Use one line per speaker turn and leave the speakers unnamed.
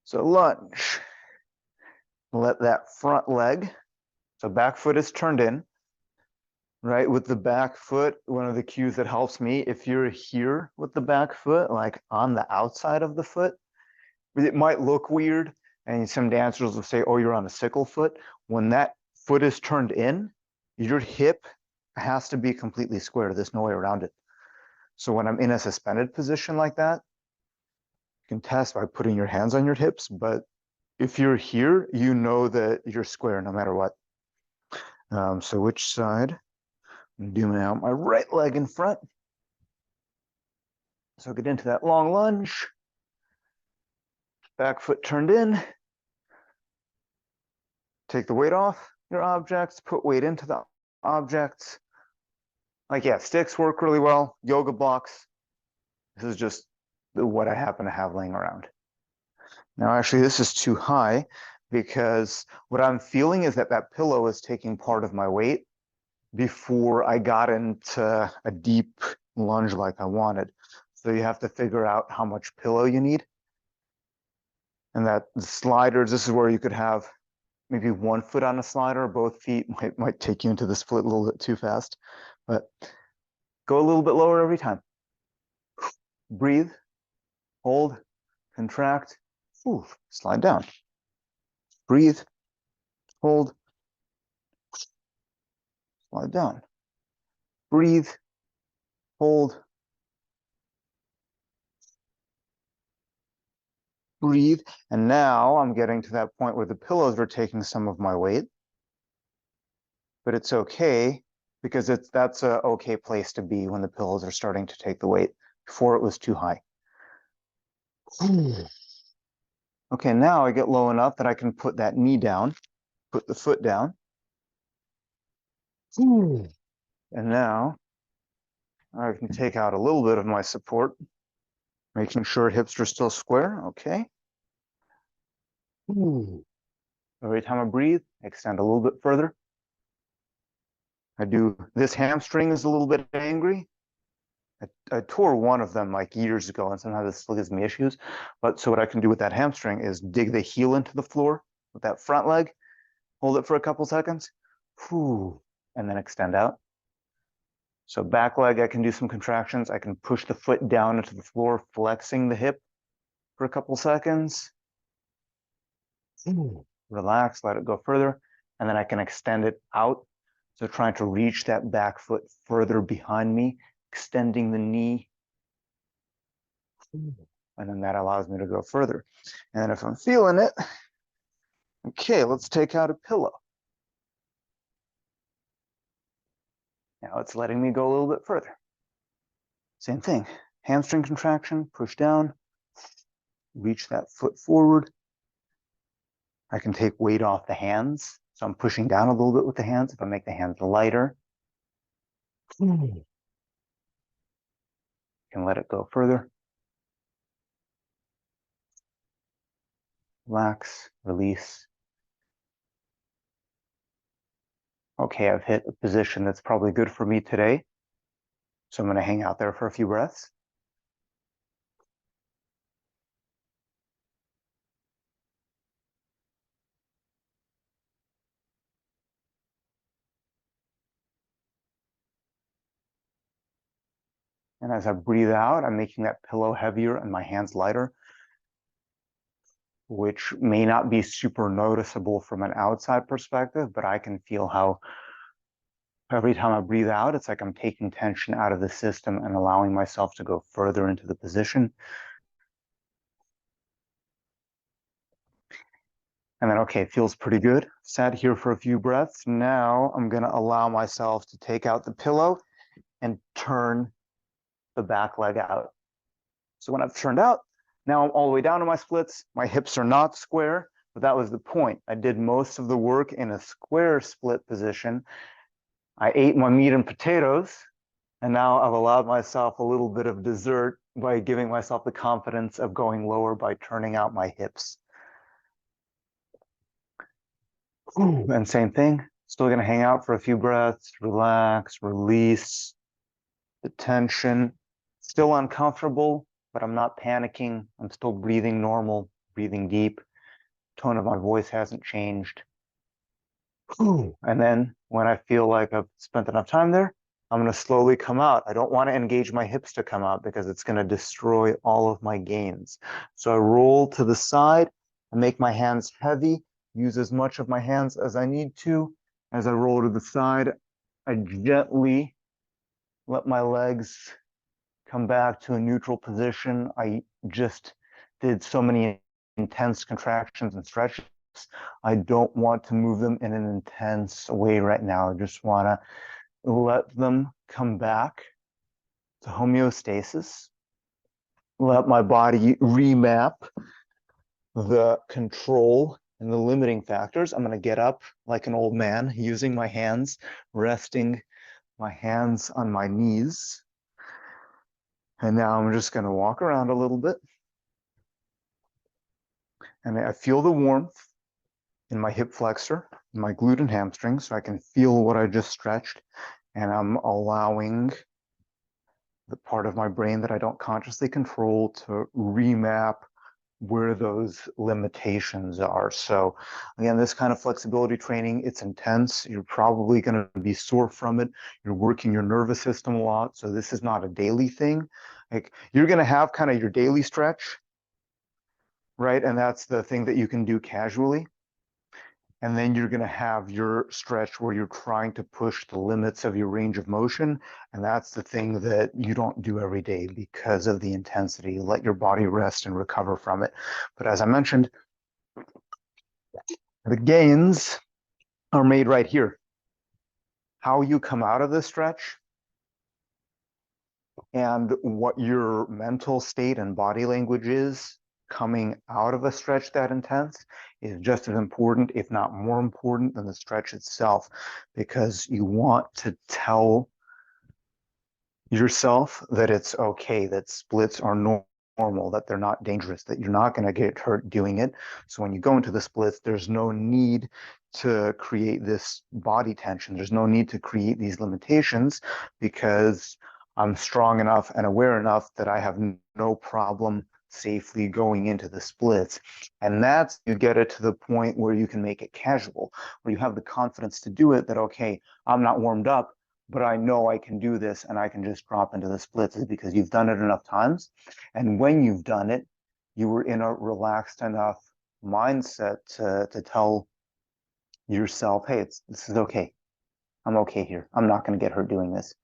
So lunge. Let that front leg, so back foot is turned in, right? With the back foot, one of the cues that helps me, if you're here with the back foot, like on the outside of the foot, it might look weird. And some dancers will say, oh, you're on a sickle foot. When that foot is turned in, your hip has to be completely square. There's no way around it. So when I'm in a suspended position like that, you can test by putting your hands on your hips, but if you're here, you know that you're square no matter what. So which side? I'm doing out my right leg in front. So get into that long lunge. Back foot turned in. Take the weight off your objects, put weight into the objects. Like, yeah, sticks work really well. Yoga blocks. This is just what I happen to have laying around. Now, actually, this is too high because what I'm feeling is that that pillow is taking part of my weight before I got into a deep lunge like I wanted. So you have to figure out how much pillow you need. And that the sliders, this is where you could have maybe one foot on a slider, both feet might take you into the split a little bit too fast. But go a little bit lower every time. Breathe, hold, contract, slide down. Breathe, hold, slide down. Breathe, hold, breathe. And now I'm getting to that point where the pillows are taking some of my weight. But it's okay because that's a okay place to be when the pillows are starting to take the weight. Before it was too high. Okay, now I get low enough that I can put that knee down, put the foot down. And now I can take out a little bit of my support, making sure hips are still square. Okay. Every time I breathe, I extend a little bit further. I do, this hamstring is a little bit angry. I tore one of them like years ago, and sometimes this still gives me issues. But so what I can do with that hamstring is dig the heel into the floor with that front leg, hold it for a couple seconds, and then extend out. So back leg, I can do some contractions. I can push the foot down into the floor, flexing the hip for a couple seconds. Relax, let it go further, and then I can extend it out. So trying to reach that back foot further behind me, extending the knee. And then that allows me to go further. And if I'm feeling it, okay, let's take out a pillow. Now it's letting me go a little bit further. Same thing, hamstring contraction, push down, reach that foot forward. I can take weight off the hands. So I'm pushing down a little bit with the hands. If I make the hands lighter, you can let it go further. Relax, release. Okay, I've hit a position that's probably good for me today. So I'm going to hang out there for a few breaths. And as I breathe out, I'm making that pillow heavier and my hands lighter, which may not be super noticeable from an outside perspective, but I can feel how every time I breathe out, it's like I'm taking tension out of the system and allowing myself to go further into the position. And then, okay, it feels pretty good. Sat here for a few breaths. Now I'm going to allow myself to take out the pillow and turn the back leg out. So when I've turned out, now I'm all the way down to my splits. My hips are not square, but that was the point. I did most of the work in a square split position. I ate my meat and potatoes, and now I've allowed myself a little bit of dessert by giving myself the confidence of going lower by turning out my hips. And same thing, still going to hang out for a few breaths, relax, release the tension. Still uncomfortable, but I'm not panicking. I'm still breathing normal, breathing deep. Tone of my voice hasn't changed. And then when I feel like I've spent enough time there, I'm going to slowly come out. I don't want to engage my hips to come out because it's going to destroy all of my gains. So I roll to the side and make my hands heavy, use as much of my hands as I need to. As I roll to the side, I gently let my legs come back to a neutral position. I just did so many intense contractions and stretches. I don't want to move them in an intense way right now. I just want to let them come back to homeostasis. Let my body remap the control and the limiting factors. I'm going to get up like an old man using my hands, resting my hands on my knees. And now I'm just going to walk around a little bit. And I feel the warmth in my hip flexor, my glute and hamstring, so I can feel what I just stretched. And I'm allowing the part of my brain that I don't consciously control to remap where those limitations are. So again, this kind of flexibility training, it's intense. You're probably going to be sore from it. You're working your nervous system a lot. So this is not a daily thing. Like you're going to have kind of your daily stretch, right? And that's the thing that you can do casually. And then you're going to have your stretch where you're trying to push the limits of your range of motion. And that's the thing that you don't do every day because of the intensity. Let your body rest and recover from it. But as I mentioned, the gains are made right here. How you come out of this stretch and what your mental state and body language is coming out of a stretch that intense is just as important, if not more important, than the stretch itself, because you want to tell yourself that it's okay, that splits are normal, that they're not dangerous, that you're not going to get hurt doing it. So when you go into the splits, there's no need to create this body tension. There's no need to create these limitations because I'm strong enough and aware enough that I have no problem safely going into the splits. And that's, you get it to the point where you can make it casual, where you have the confidence to do it, that, okay, I'm not warmed up, but I know I can do this and I can just drop into the splits, is because you've done it enough times. And when you've done it, you were in a relaxed enough mindset to tell yourself, hey, this is okay. I'm okay here. I'm not going to get hurt doing this.